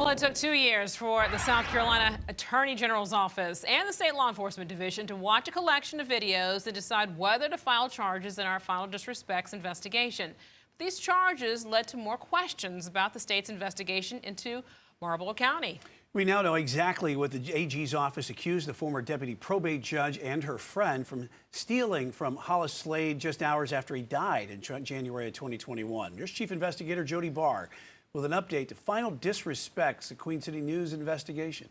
Well, it took 2 years for the South Carolina Attorney General's office and the State Law Enforcement Division to watch a collection of videos and decide whether to file charges in our final disrespects investigation. These charges led to more questions about the state's investigation into Marlboro County. We now know exactly what the AG's office accused the former deputy probate judge and her friend from stealing from Hollis SLED just hours after he died in January of 2021. Here's Chief Investigator Jody Barr with an update to final disrespects the Queen City News investigation.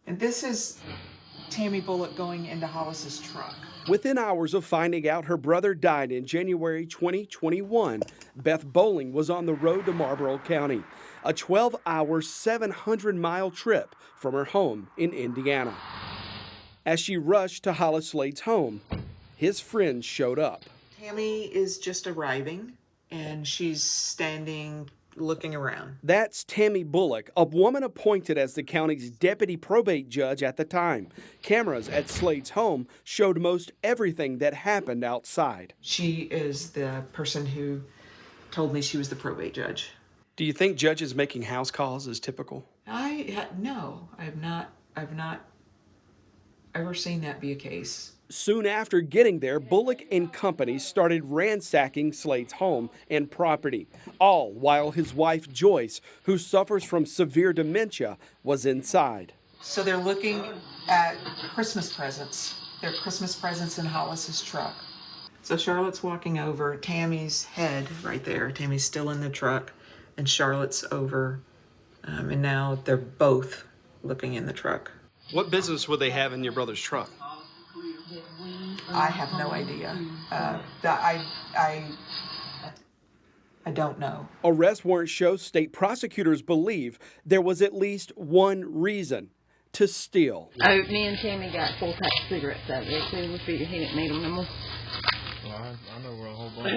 And this is Tammy Bullock going into Hollis's truck. Within hours of finding out her brother died in January 2021, Beth Bowling was on the road to Marlboro County, a 12-hour, 700-mile trip from her home in Indiana. As she rushed to Hollis SLED's home, his friends showed up. Tammy is just arriving, and she's standing looking around. That's Tammy Bullock, a woman appointed as the county's deputy probate judge at the time. Cameras at SLED's home showed most everything that happened outside. She is the person who told me she was the probate judge. Do you think judges making house calls is typical? No, I've not ever seen that be a case. Soon after getting there, Bullock and company started ransacking SLED's home and property, all while his wife Joyce, who suffers from severe dementia, was inside. So they're looking at Christmas presents. They're Christmas presents in Hollis's truck. So Charlotte's walking over, Tammy's head right there. Tammy's still in the truck, and Charlotte's over, and now they're both looking in the truck. What business would they have in your brother's truck? I have no idea. I don't know. Arrest warrant shows state prosecutors believe there was at least one reason: to steal. Me and Tammy got 4 packs of cigarettes out there, so we figured he didn't need them no more. Well, I know where a whole bunch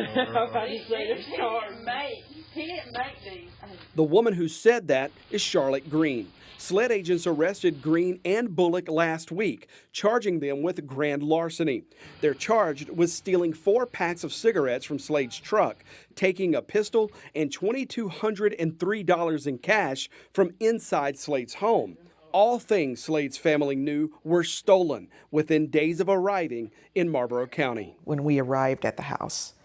He didn't make these. The woman who said that is Charlotte Green. SLED agents arrested Green and Bullock last week, charging them with grand larceny. They're charged with stealing 4 packs of cigarettes from SLED's truck, taking a pistol and $2,203 in cash from inside SLED's home. All things SLED's family knew were stolen within days of arriving in Marlboro County. When we arrived at the house,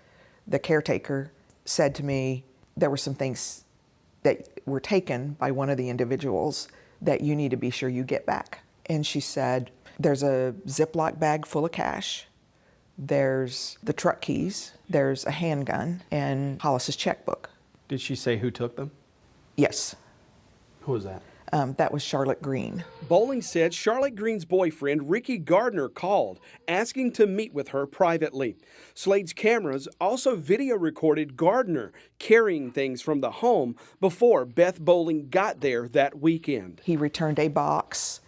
the caretaker said to me there were some things that were taken by one of the individuals that you need to be sure you get back. And she said, there's a Ziploc bag full of cash, there's the truck keys, there's a handgun, and Hollis's checkbook. Did she say who took them? Yes. Who was that? That was Charlotte Green. Bowling said Charlotte Green's boyfriend, Ricky Gardner, called, asking to meet with her privately. SLED's cameras also video recorded Gardner carrying things from the home before Beth Bowling got there that weekend. He returned a box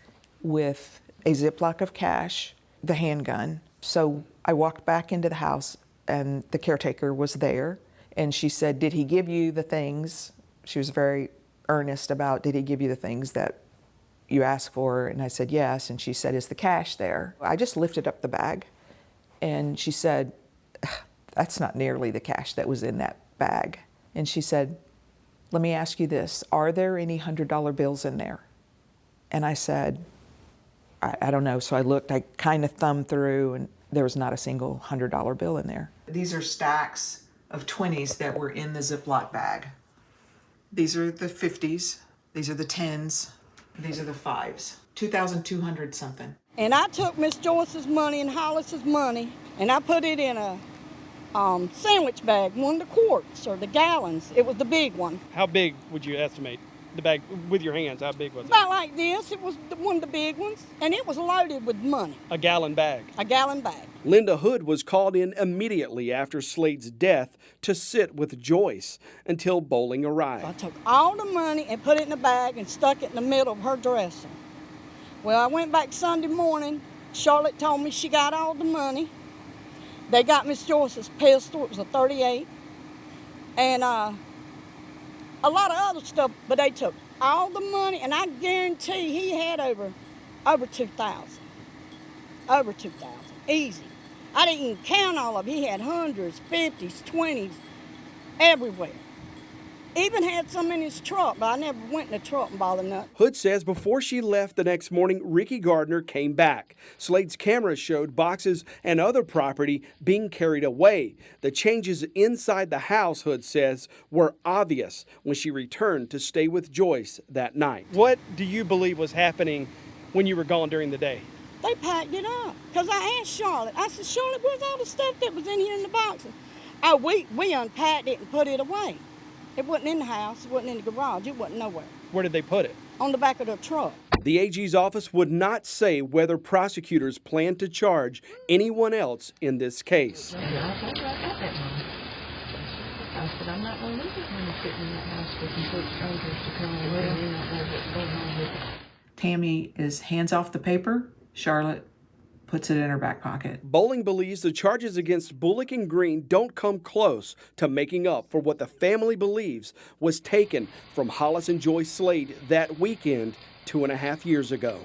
with a Ziploc of cash, the handgun. So I walked back into the house, and the caretaker was there, and she said, did he give you the things? She was very earnest about, did he give you the things that you asked for? And I said, yes. And she said, is the cash there? I just lifted up the bag, and she said, that's not nearly the cash that was in that bag. And she said, let me ask you this, are there any $100 bills in there? And I said, I don't know. So I looked, I kind of thumbed through, and there was not a single $100 bill in there. These are stacks of 20s that were in the Ziploc bag. These are the 50s, these are the 10s, these are the 5s, 2,200 something. And I took Miss Joyce's money and Hollis's money, and I put it in a sandwich bag, one of the quarts or the gallons. It was the big one. How big would you estimate the bag with your hands? How big was it? About like this. It was one of the big ones, and it was loaded with money. A gallon bag? A gallon bag. Linda Hood was called in immediately after SLED's death to sit with Joyce until Bowling arrived. So I took all the money and put it in a bag and stuck it in the middle of her dresser. Well, I went back Sunday morning. Charlotte told me she got all the money. They got Miss Joyce's pistol. It was a .38. And a lot of other stuff, but they took all the money, and I guarantee he had over 2,000. Over 2,000, easy. I didn't even count all of it. He had hundreds, 50s, 20s, everywhere. Even had some in his truck, but I never went in the truck and bothered nothing. Hood says before she left the next morning, Ricky Gardner came back. SLED's cameras showed boxes and other property being carried away. The changes inside the house, Hood says, were obvious when she returned to stay with Joyce that night. What do you believe was happening when you were gone during the day? They packed it up. Because I asked Charlotte. I said, Charlotte, where's all the stuff that was in here in the boxes? Oh, we unpacked it and put it away. It wasn't in the house. It wasn't in the garage. It wasn't nowhere. Where did they put it? On the back of the truck. The AG's office would not say whether prosecutors plan to charge anyone else in this case. I told her I got that money. I said, I'm not going to leave this money sitting in that house for complete strangers to come in and you not know what's going on with it. Tammy is hands off the paper. Charlotte puts it in her back pocket. Bowling believes the charges against Bullock and Green don't come close to making up for what the family believes was taken from Hollis and Joyce Slade that weekend 2.5 years ago.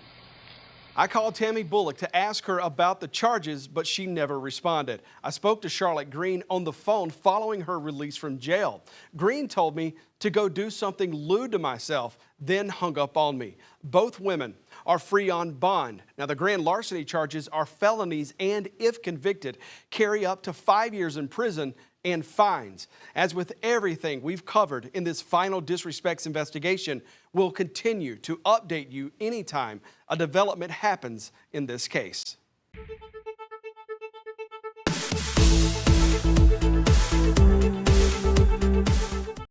I called Tammy Bullock to ask her about the charges, but she never responded. I spoke to Charlotte Green on the phone following her release from jail. Green told me to go do something lewd to myself, then hung up on me. Both women are free on bond. Now, the grand larceny charges are felonies and, if convicted, carry up to 5 years in prison and fines. As with everything we've covered in this final disrespects investigation, we'll continue to update you anytime a development happens in this case.